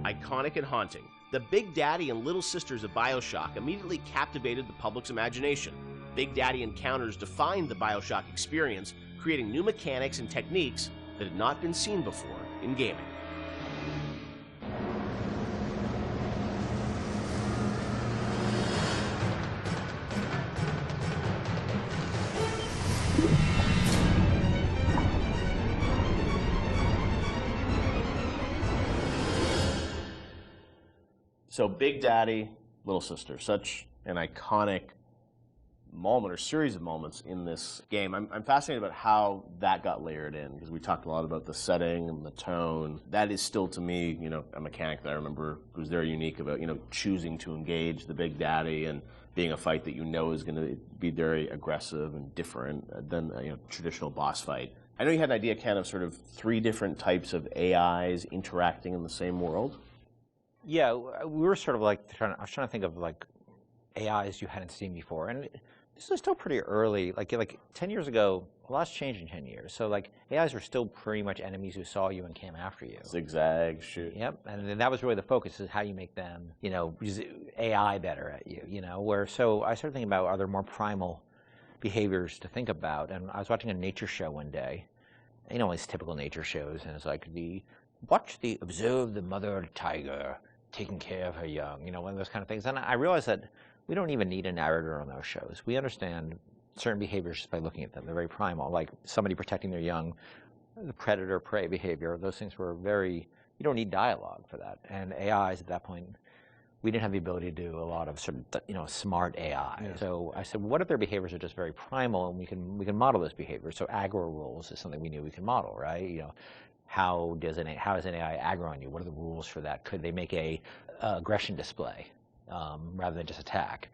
iconic and haunting, the Big Daddy and Little Sisters of BioShock immediately captivated the public's imagination. Big Daddy encounters defined the BioShock experience, creating new mechanics and techniques that had not been seen before in gaming. So Big Daddy, Little Sister, such an iconic moment or series of moments in this game. I'm fascinated about how that got layered in, because we talked a lot about the setting and the tone. That is still, to me, a mechanic that I remember was very unique about, choosing to engage the Big Daddy and being a fight that is going to be very aggressive and different than a traditional boss fight. I know you had an idea, Ken, of sort of 3 different types of AIs interacting in the same world. Yeah, we were sort of like I was trying to think of like AIs you hadn't seen before, and this was still pretty early. Like 10 years ago, a lot's changed in 10 years. So like AIs were still pretty much enemies who saw you and came after you. Zigzag, shoot. Yep, and then that was really the focus, is how you make them, use AI better at you. So I started thinking about, are there more primal behaviors to think about? And I was watching a nature show one day. It's typical nature shows, and it's like observe the mother tiger taking care of her young, one of those kind of things. And I realized that we don't even need a narrator on those shows. We understand certain behaviors just by looking at them. They're very primal, like somebody protecting their young, the predator-prey behavior. Those things were you don't need dialogue for that. And AIs at that point, we didn't have the ability to do a lot of sort of, smart AI. Yeah. So I said, what if their behaviors are just very primal, and we can model those behaviors? So aggro rules is something we knew we can model, right? How does an AI aggro on you? What are the rules for that? Could they make a aggression display rather than just attack?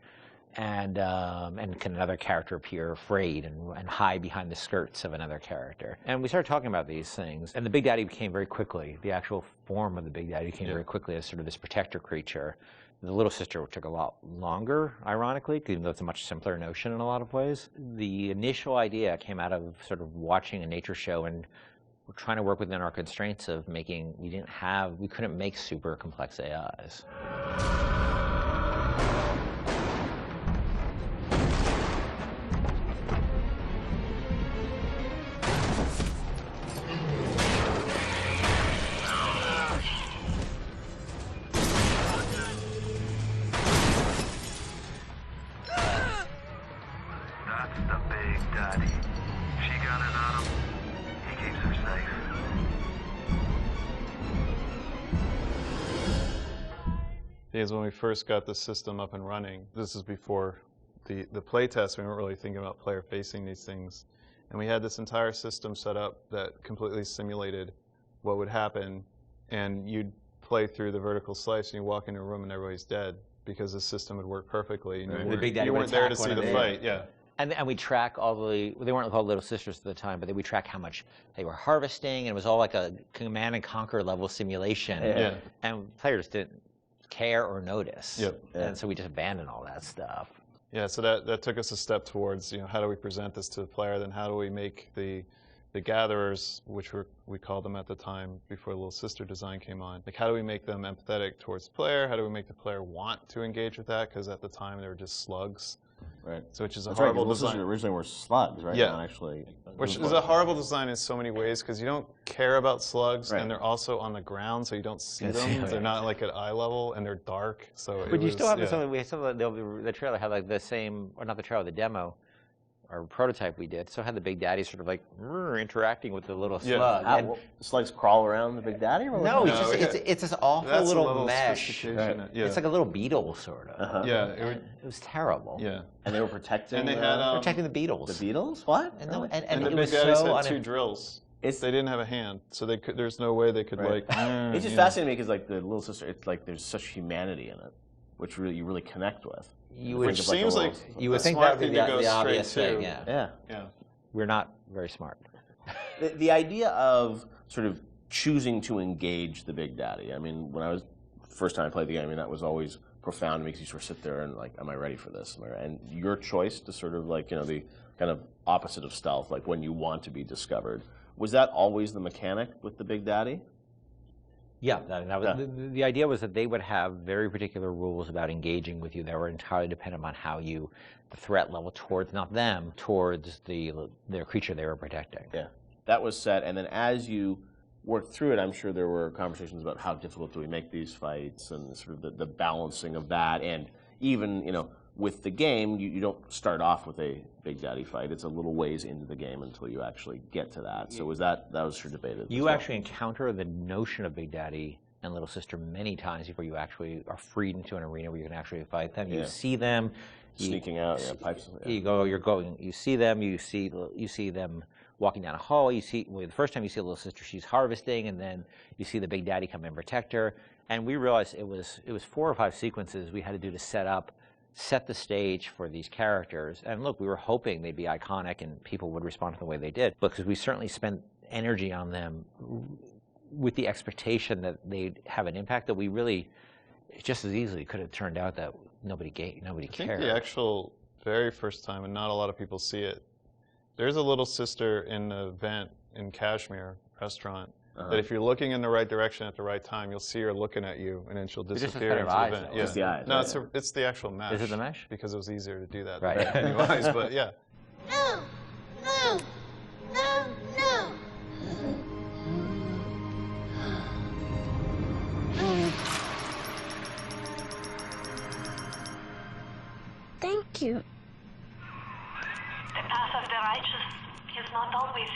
And can another character appear afraid and hide behind the skirts of another character? And we started talking about these things. And the Big Daddy became very quickly, the actual form of the Big Daddy became very quickly as sort of this protector creature. The Little Sister took a lot longer, ironically, even though it's a much simpler notion in a lot of ways. The initial idea came out of sort of watching a nature show, and we're trying to work within our constraints of we couldn't make super complex AIs. That's the Big Daddy. She got it on him. He keeps her safe. Because when we first got the system up and running, this is before the play test, we weren't really thinking about player facing these things. And we had this entire system set up that completely simulated what would happen, and you'd play through the vertical slice and you walk into a room and everybody's dead, because the system would work perfectly. And you weren't there to see the fight. Yeah. And we track they weren't called Little Sisters at the time, but we track how much they were harvesting, and it was all like a Command and Conquer level simulation. Yeah. And players didn't care or notice. Yep. And so we just abandoned all that stuff. Yeah, so that took us a step towards, how do we present this to the player, then how do we make the gatherers, which we called them at the time before Little Sister design came on, like how do we make them empathetic towards the player? How do we make the player want to engage with that? Because at the time they were just slugs. Right. So which is a That's horrible right, design. Originally were slugs, right? Yeah. Not actually. Which is a horrible design in so many ways, because you don't care about slugs, Right. and they're also on the ground, so you don't see them. They're not like at eye level, and they're dark. So. But you still have some. We have some of the trailer had like the same, or not the trailer, the demo, or prototype we did. So had the Big Daddy sort of like interacting with the little slug. And slugs crawl around the Big Daddy? Or no, it's this awful little mesh. Right. Yeah. It's like a little beetle, sort of. Yeah, it was terrible. Yeah. And they were protecting. And they had protecting the beetles. The beetles? What? And, and the Big Daddies had 2 drills. They didn't have a hand, so they could. There's no way they could like. It's just fascinating because like the Little Sister, it's like there's such humanity in it, which you really connect with. Which seems like you would think that would be the obvious thing. Yeah. We're not very smart. The idea of sort of choosing to engage the Big Daddy. I mean, when I was first time I played the game, that was always profound to me, because you sort of sit there and like, am I ready for this? And your choice to sort of like, the kind of opposite of stealth, like when you want to be discovered. Was that always the mechanic with the Big Daddy? Yeah, that was, the idea was that they would have very particular rules about engaging with you that were entirely dependent on how you, the threat level towards, not them, towards their creature they were protecting. Yeah, that was set, and then as you worked through it, I'm sure there were conversations about how difficult do we make these fights and sort of the balancing of that, and even, you know, with the game, you don't start off with a Big Daddy fight. It's a little ways into the game until you actually get to that. So that was sure debated. You actually encounter the notion of Big Daddy and Little Sister many times before you actually are freed into an arena where you can actually fight them. You see them sneaking out, pipes. You see them. You see them walking down a hall. You see, the first time you see Little Sister, she's harvesting, and then you see the Big Daddy come and protect her. And we realized it was 4 or 5 sequences we had to do to set the stage for these characters. And look, we were hoping they'd be iconic and people would respond to the way they did, because we certainly spent energy on them with the expectation that they'd have an impact that we really just as easily could have turned out that nobody cared. I think the actual very first time, and not a lot of people see it, there's a Little Sister in the vent in Kashmir restaurant. That if you're looking in the right direction at the right time, you'll see her looking at you, and then she'll disappear into the vent. Just the eyes. No, it's the actual mesh. Is it the mesh? Because it was easier to do that. Right. Than new eyes, but yeah. No, no, no, no. Thank you. The path of the righteous is not always easy.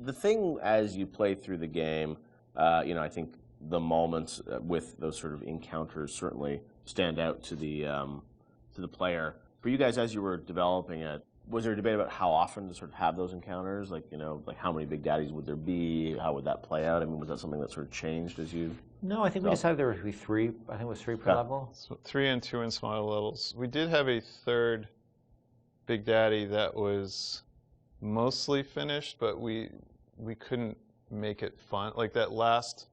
The thing as you play through the game, you know, I think the moments with those sort of encounters certainly stand out to the player. For you guys, as you were developing it, was there a debate about how often to sort of have those encounters? Like, you know, like how many Big Daddies would there be? How would that play out? I mean, was that something that sort of changed as you? No, I think we decided there would be 3. I think it was 3 per level. So 3 and 2 in smaller levels. We did have a third Big Daddy that was mostly finished, but we couldn't make it fun. Like that last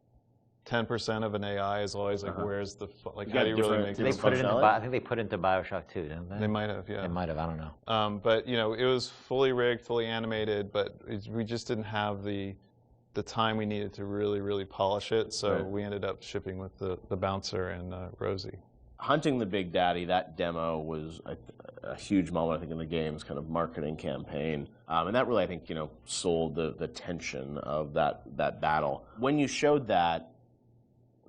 10% of an AI is always like, where's the fun? Like, how do you really make it fun? I think they put it into BioShock too, didn't they? They might have, yeah. They might have, I don't know. But, you know, it was fully rigged, fully animated, but we just didn't have the time we needed to really, really polish it. So we ended up shipping with the Bouncer and Rosie. Hunting the Big Daddy, that demo was a huge moment, I think, in the game's kind of marketing campaign. And that really, I think, you know, sold the tension of that battle. When you showed that,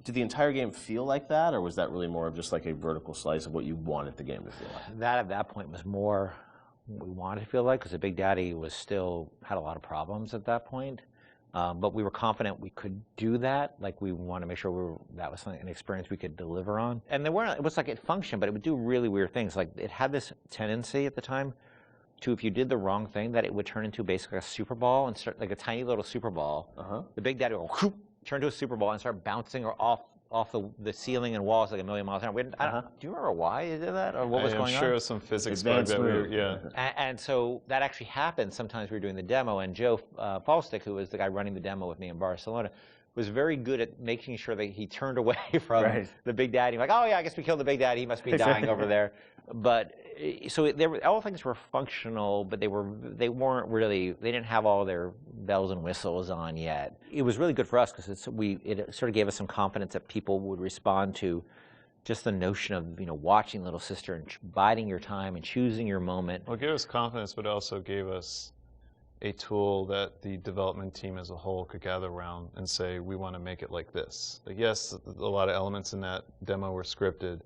did the entire game feel like that, or was that really more of just like a vertical slice of what you wanted the game to feel like? That at that point was more what we wanted to feel like, because the Big Daddy had a lot of problems at that point. But we were confident we could do that. Like, we wanted to make sure that was an experience we could deliver on. And it was like it functioned, but it would do really weird things. Like, it had this tendency at the time to, if you did the wrong thing, that it would turn into basically a super ball and start like a tiny little super ball. The Big Daddy would turn to a super ball and start bouncing off the ceiling and walls like a million miles an hour. Do you remember why you did that, or what was going on? I'm sure it was some physics bug that And so that actually happened. Sometimes we were doing the demo, and Joe Falstick, who was the guy running the demo with me in Barcelona, was very good at making sure that he turned away from the Big Daddy. Like, oh yeah, I guess we killed the Big Daddy. He must be dying over there. But so all things were functional, but they weren't really. They didn't have all their bells and whistles on yet. It was really good for us because it sort of gave us some confidence that people would respond to just the notion of, you know, watching Little Sister and biding your time and choosing your moment. Well, it gave us confidence, but it also gave us a tool that the development team as a whole could gather around and say, we want to make it like this. Like, yes, a lot of elements in that demo were scripted,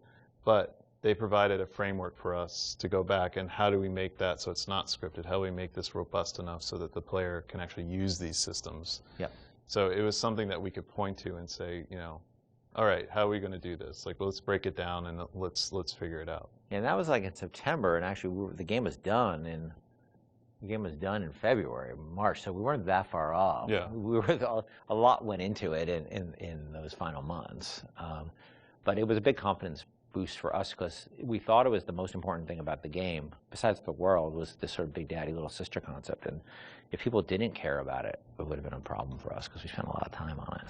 but they provided a framework for us to go back and how do we make that so it's not scripted? How do we make this robust enough so that the player can actually use these systems? Yeah. So it was something that we could point to and say, you know, all right, how are we going to do this? Like, let's break it down and let's figure it out. And that was like in September, and actually the game was done in February, March, so we weren't that far off. Yeah. A lot went into it in those final months. But it was a big confidence boost for us because we thought it was the most important thing about the game, besides the world, was this sort of Big Daddy, Little Sister concept. And if people didn't care about it, it would have been a problem for us because we spent a lot of time on it.